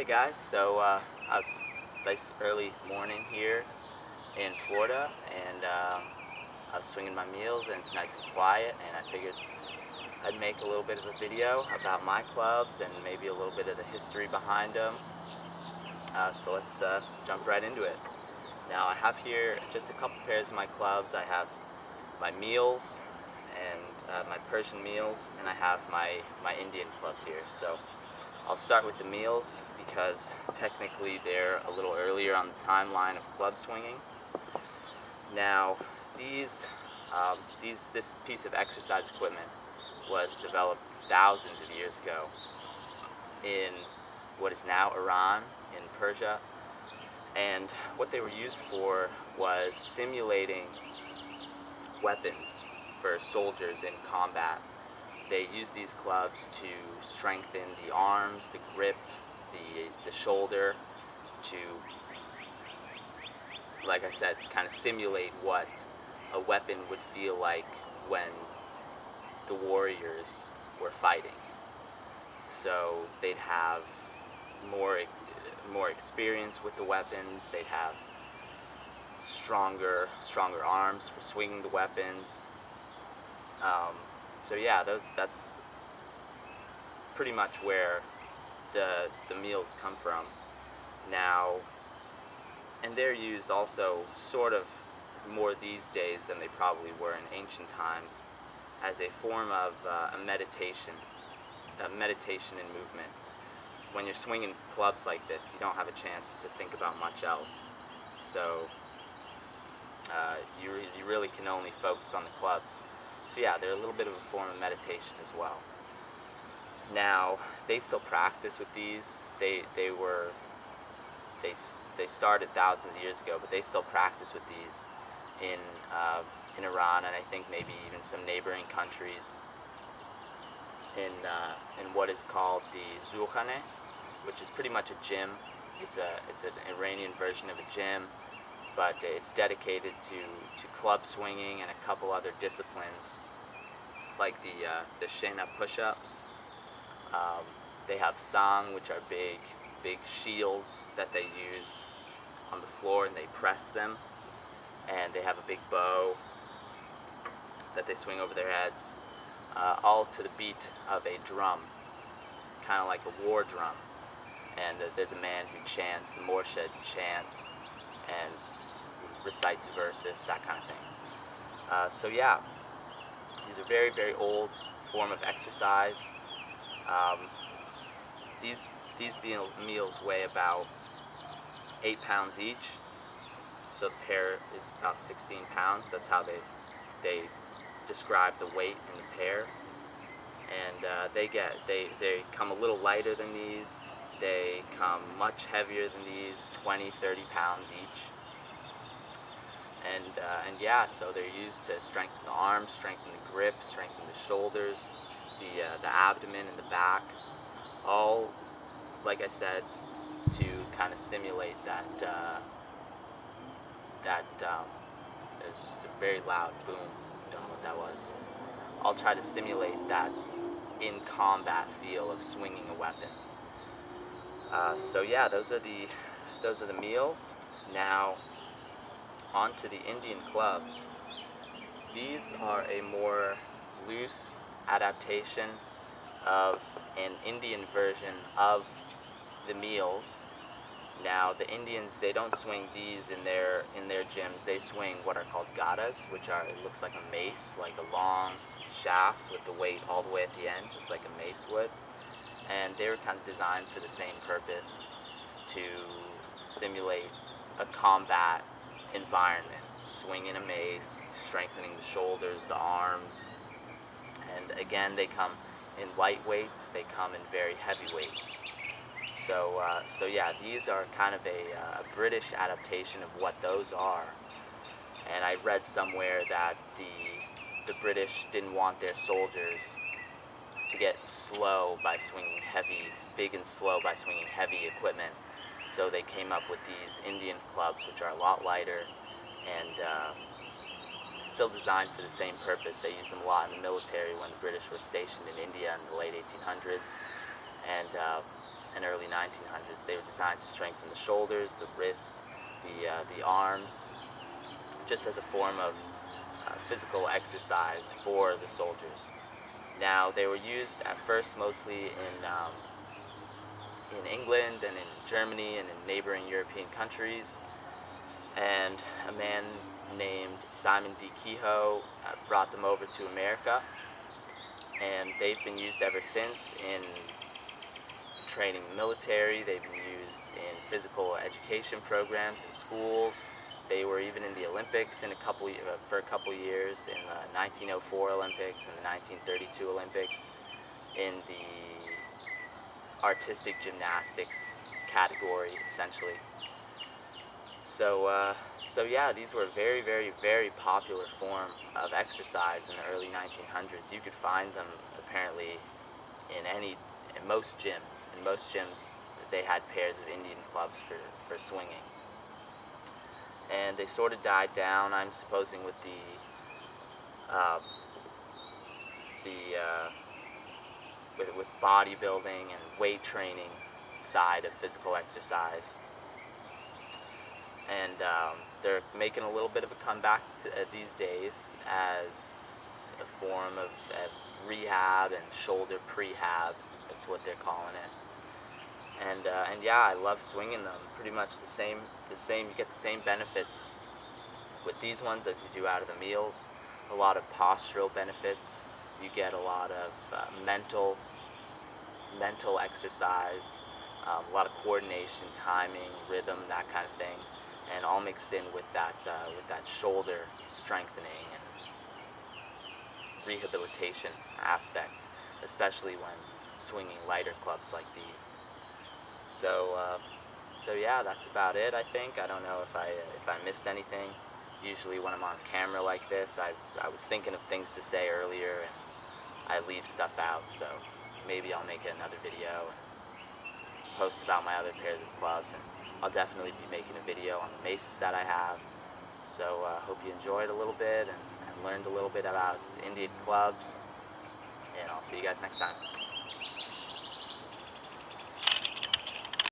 Hey guys, I was nice early morning here in Florida, and I was swinging my meals, and it's nice and quiet, and I figured I'd make a little bit of a video about my clubs and maybe a little bit of the history behind them. So let's jump right into it. Now I have here just a couple pairs of my clubs. I have my Meels and my Persian Meels, and I have my Indian clubs here. So I'll start with the Meels because technically they're a little earlier on the timeline of club swinging. Now this piece of exercise equipment was developed thousands of years ago in what is now Iran, in Persia, and what they were used for was simulating weapons for soldiers in combat. They used these clubs to strengthen the arms, the grip, the shoulder, to, like I said, kind of simulate what a weapon would feel like when the warriors were fighting. So they'd have more experience with the weapons. They'd have stronger arms for swinging the weapons. So yeah, that's pretty much where the Meels come from now, and they're used also sort of more these days than they probably were in ancient times as a form of a meditation and movement. When you're swinging clubs like this, you don't have a chance to think about much else, so you really can only focus on the clubs. So yeah, they're a little bit of a form of meditation as well. Now, they still practice with these. They started thousands of years ago, but they still practice with these in Iran, and I think maybe even some neighboring countries in what is called the Zulkhane, which is pretty much a gym. It's an Iranian version of a gym, but it's dedicated to club swinging and a couple other disciplines, like the Shena push-ups. They have sang, which are big shields that they use on the floor, and they press them. And they have a big bow that they swing over their heads, all to the beat of a drum, kind of like a war drum. And there's a man who chants, the Morshed chants, and recites verses, that kind of thing. So yeah, these are very old form of exercise. These meals weigh about 8 pounds each, so the pair is about 16 pounds. That's how they describe the weight in the pair. And they come a little lighter than these. They come much heavier than these, 20, 30 pounds each. And yeah, so they're used to strengthen the arms, strengthen the grip, strengthen the shoulders, the abdomen and the back, all, like I said, to kind of simulate that. There's just a very loud boom. Don't know what that was. I'll try to simulate that in combat feel of swinging a weapon. So yeah, those are the Meels. Now, onto the Indian clubs. These are a more loose adaptation of an Indian version of the Meels. Now, the Indians, they don't swing these in their gyms. They swing what are called gadas, which are, it looks like a mace, like a long shaft with the weight all the way at the end, just like a mace would. And they were kind of designed for the same purpose, to simulate a combat environment, swinging a mace, strengthening the shoulders, the arms. And again, they come in light weights, they come in very heavy weights. So yeah, these are kind of a British adaptation of what those are. And I read somewhere that the British didn't want their soldiers to get slow by swinging big and slow by swinging heavy equipment. So they came up with these Indian clubs, which are a lot lighter and still designed for the same purpose. They used them a lot in the military when the British were stationed in India in the late 1800s. And and early 1900s. They were designed to strengthen the shoulders, the wrist, the arms, just as a form of physical exercise for the soldiers. Now, they were used at first mostly in England and in Germany and in neighboring European countries. And a man named Simon D. Kehoe brought them over to America, and they've been used ever since in training military. They've been used in physical education programs in schools. They were even in the Olympics for a couple years, in the 1904 Olympics and the 1932 Olympics, in the artistic gymnastics category, essentially. So yeah, these were a very, very, very popular form of exercise in the early 1900s. You could find them apparently in most gyms. In most gyms, they had pairs of Indian clubs for swinging. And they sort of died down, I'm supposing, with with bodybuilding and weight training side of physical exercise. And they're making a little bit of a comeback these days as a form of rehab and shoulder prehab. That's what they're calling it. And yeah, I love swinging them. Pretty much the same. You get the same benefits with these ones as you do out of the Meels. A lot of postural benefits. You get a lot of mental exercise, a lot of coordination, timing, rhythm, that kind of thing, and all mixed in with that shoulder strengthening and rehabilitation aspect, especially when swinging lighter clubs like these. So yeah, that's about it. I think. I don't know if I missed anything. Usually when I'm on camera like this, I was thinking of things to say earlier and I leave stuff out. So maybe I'll make another video and post about my other pairs of clubs, and I'll definitely be making a video on the maces that I have. So hope you enjoyed a little bit and learned a little bit about Indian clubs, and I'll see you guys next time.